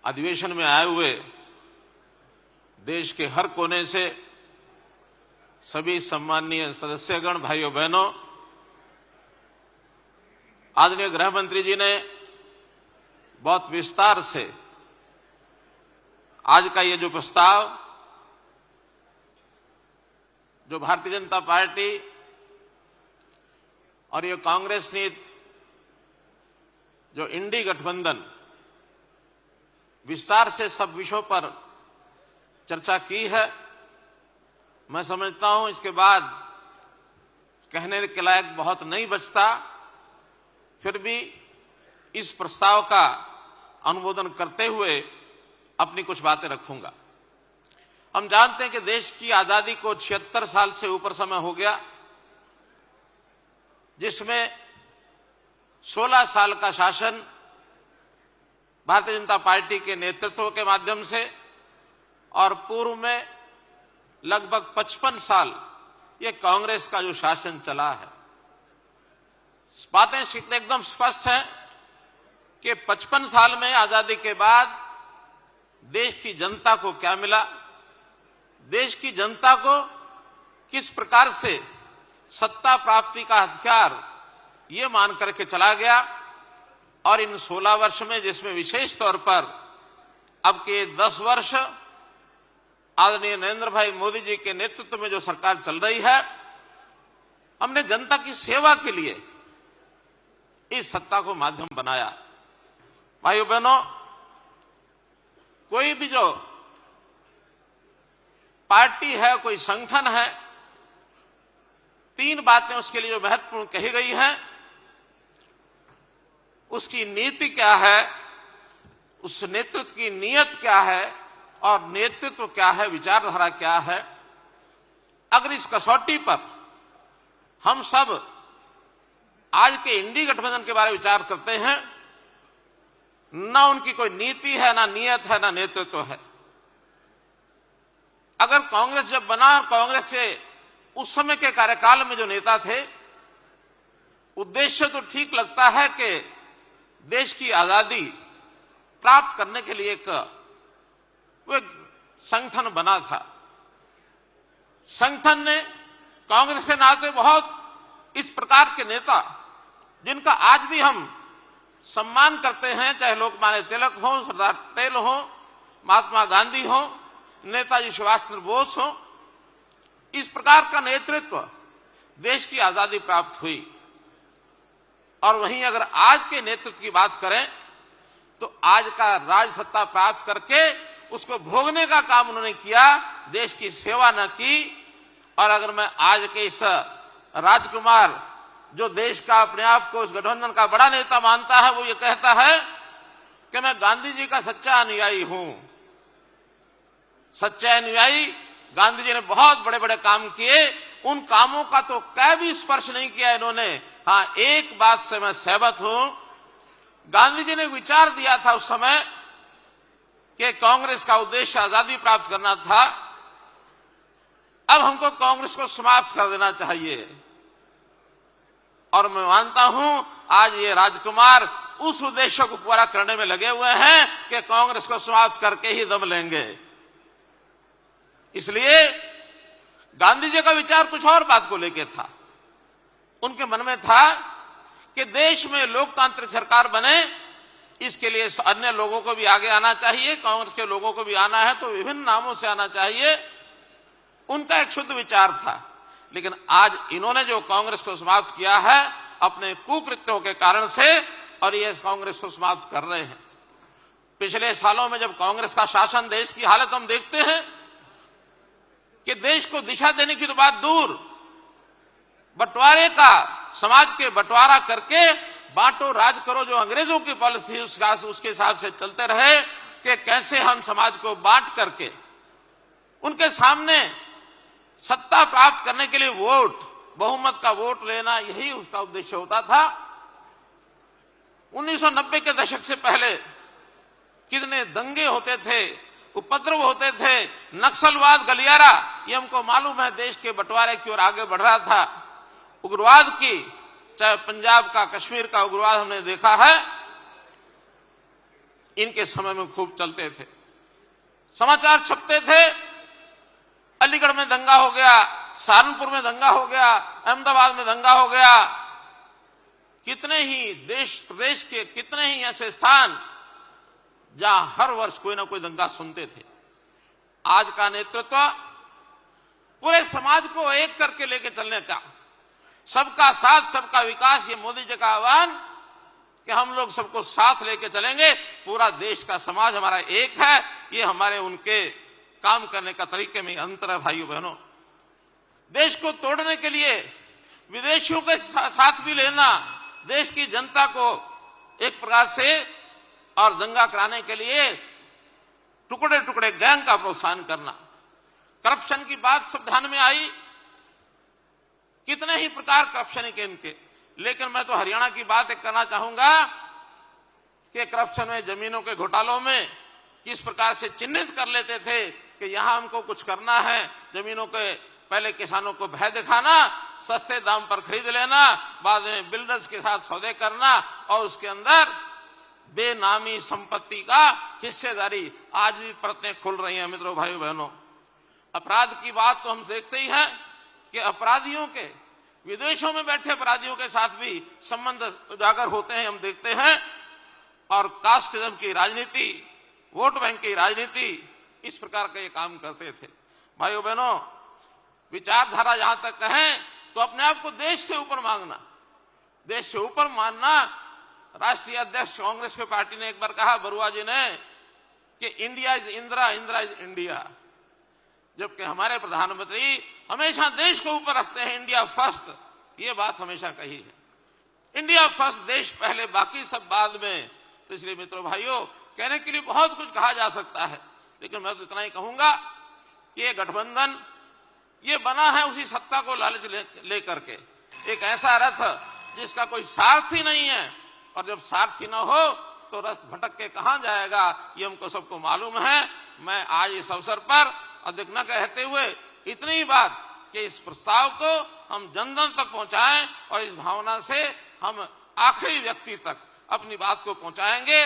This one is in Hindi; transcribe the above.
अधिवेशन में आए हुए देश के हर कोने से सभी सम्माननीय सदस्यगण, भाइयों बहनों, आदरणीय गृह मंत्री जी ने बहुत विस्तार से आज का ये जो प्रस्ताव जो भारतीय जनता पार्टी और ये कांग्रेस नीति जो इंडी गठबंधन विस्तार से सब विषयों पर चर्चा की है, मैं समझता हूं इसके बाद कहने के लायक बहुत नहीं बचता। फिर भी इस प्रस्ताव का अनुमोदन करते हुए अपनी कुछ बातें रखूंगा। हम जानते हैं कि देश की आजादी को 76 साल से ऊपर समय हो गया, जिसमें 16 साल का शासन भारतीय जनता पार्टी के नेतृत्व के माध्यम से और पूर्व में लगभग 55 साल ये कांग्रेस का जो शासन चला है। बातें एकदम स्पष्ट है कि 55 साल में आजादी के बाद देश की जनता को क्या मिला, देश की जनता को किस प्रकार से सत्ता प्राप्ति का हथियार ये मान करके चला गया। और इन 16 वर्ष में, जिसमें विशेष तौर पर अब के 10 वर्ष आदरणीय नरेंद्र भाई मोदी जी के नेतृत्व में जो सरकार चल रही है, हमने जनता की सेवा के लिए इस सत्ता को माध्यम बनाया। भाइयों बहनों, कोई भी जो पार्टी है, कोई संगठन है, 3 बातें उसके लिए जो महत्वपूर्ण कही गई हैं, उसकी नीति क्या है, उस नेतृत्व की नीयत क्या है और नेतृत्व क्या है, विचारधारा क्या है। अगर इस कसौटी पर हम सब आज के इंडी गठबंधन के बारे में विचार करते हैं, ना उनकी कोई नीति है, ना नीयत है, ना नेतृत्व है। अगर कांग्रेस जब बना, कांग्रेस के उस समय के कार्यकाल में जो नेता थे, उद्देश्य तो ठीक लगता है कि देश की आजादी प्राप्त करने के लिए वो एक संगठन बना था। संगठन ने कांग्रेस के नाते बहुत इस प्रकार के नेता जिनका आज भी हम सम्मान करते हैं, चाहे लोकमान्य तिलक हो, सरदार पटेल हो, महात्मा गांधी हो, नेताजी सुभाष चंद्र बोस हो, इस प्रकार का नेतृत्व देश की आजादी प्राप्त हुई। और वहीं अगर आज के नेतृत्व की बात करें तो आज का राज सत्ता प्राप्त करके उसको भोगने का काम उन्होंने किया, देश की सेवा न की। और अगर मैं आज के इस राजकुमार जो देश का अपने आप को इस गठबंधन का बड़ा नेता मानता है, वो ये कहता है कि मैं गांधी जी का सच्चा अनुयायी हूं। सच्चा अनुयायी, गांधी जी ने बहुत बड़े बड़े काम किए, उन कामों का तो कै भी स्पर्श नहीं किया इन्होंने। हां, एक बात से मैं सहमत हूं, गांधी जी ने विचार दिया था उस समय कि कांग्रेस का उद्देश्य आजादी प्राप्त करना था, अब हमको कांग्रेस को समाप्त कर देना चाहिए। और मैं मानता हूं आज ये राजकुमार उस उद्देश्य को पूरा करने में लगे हुए हैं कि कांग्रेस को समाप्त करके ही दम लेंगे। इसलिए गांधी जी का विचार कुछ और बात को लेकर था। उनके मन में था कि देश में लोकतांत्रिक सरकार बने, इसके लिए अन्य लोगों को भी आगे आना चाहिए, कांग्रेस के लोगों को भी आना है तो विभिन्न नामों से आना चाहिए। उनका एक शुद्ध विचार था। लेकिन आज इन्होंने जो कांग्रेस को समाप्त किया है अपने कुकृत्यों के कारण से, और ये कांग्रेस को समाप्त कर रहे हैं। पिछले सालों में जब कांग्रेस का शासन, देश की हालत हम देखते हैं कि देश को दिशा देने की तो बात दूर, बंटवारे का, समाज के बंटवारा करके बांटो राज करो जो अंग्रेजों की पॉलिसी उसके हिसाब से चलते रहे कि कैसे हम समाज को बांट करके उनके सामने सत्ता प्राप्त करने के लिए वोट, बहुमत का वोट लेना, यही उसका उद्देश्य होता था। 1990 के दशक से पहले कितने दंगे होते थे, उपद्रव होते थे, नक्सलवाद, गलियारा, ये हमको मालूम है, देश के बंटवारे की ओर आगे बढ़ रहा था। उग्रवाद की, चाहे पंजाब का, कश्मीर का उग्रवाद हमने देखा है। इनके समय में खूब चलते थे। समाचार छपते थे, अलीगढ़ में दंगा हो गया, सहारनपुर में दंगा हो गया, अहमदाबाद में दंगा हो गया। कितने ही देश प्रदेश के कितने ही ऐसे स्थान जहां हर वर्ष कोई ना कोई दंगा सुनते थे। आज का नेतृत्व पूरे समाज को एक करके लेके चलने का, सबका साथ सबका विकास, ये मोदी जी का आह्वान कि हम लोग सबको साथ लेके चलेंगे। पूरा देश का समाज हमारा एक है, ये हमारे उनके काम करने का तरीके में अंतर है। भाइयों बहनों, देश को तोड़ने के लिए विदेशियों के साथ भी लेना, देश की जनता को एक प्रकार से और दंगा कराने के लिए टुकड़े टुकड़े गैंग का प्रोत्साहन करना। करप्शन की बात सब ध्यान में आई, कितने ही प्रकार करप्शन के इनके। लेकिन मैं तो हरियाणा की बात एक करना चाहूंगा कि करप्शन में, जमीनों के घोटालों में किस प्रकार से चिन्हित कर लेते थे कि यहां हमको कुछ करना है। जमीनों के पहले किसानों को भय दिखाना, सस्ते दाम पर खरीद लेना, बाद में बिल्डर्स के साथ सौदे करना और उसके अंदर बेनामी संपत्ति का हिस्सेदारी। आज भी परतें खुल रही हैं मित्रों, भाइयों बहनों। अपराध की बात तो हम देखते ही हैं कि अपराधियों के, विदेशों में बैठे अपराधियों के साथ भी संबंध उजागर होते हैं, हम देखते हैं। और कास्टिज्म की राजनीति, वोट बैंक की राजनीति, इस प्रकार का ये काम करते थे। भाइयों बहनों, विचारधारा जहां तक कहें तो अपने आप को देश से ऊपर मांगना, देश से ऊपर मानना। राष्ट्रीय अध्यक्ष कांग्रेस की पार्टी ने एक बार कहा, बरुआ जी ने, कि India is Indira, Indira is India. जबकि हमारे प्रधानमंत्री हमेशा देश को ऊपर रखते हैं, इंडिया फर्स्ट, ये बात हमेशा कही है। इंडिया फर्स्ट, देश पहले बाकी सब बाद में। तो इसलिए मित्रों भाइयों, कहने के लिए बहुत कुछ कहा जा सकता है, लेकिन मैं तो इतना ही कहूंगा कि ये गठबंधन ये बना है उसी सत्ता को लालच लेकर के। एक ऐसा रथ जिसका कोई सारथी नहीं है, और जब सारथी न हो तो रथ भटक के कहां जाएगा, ये हमको सबको मालूम है। मैं आज इस अवसर पर अधिक न कहते हुए इतनी ही बात कि इस प्रस्ताव को हम जन जन तक पहुंचाएं और इस भावना से हम आखिरी व्यक्ति तक अपनी बात को पहुंचाएंगे।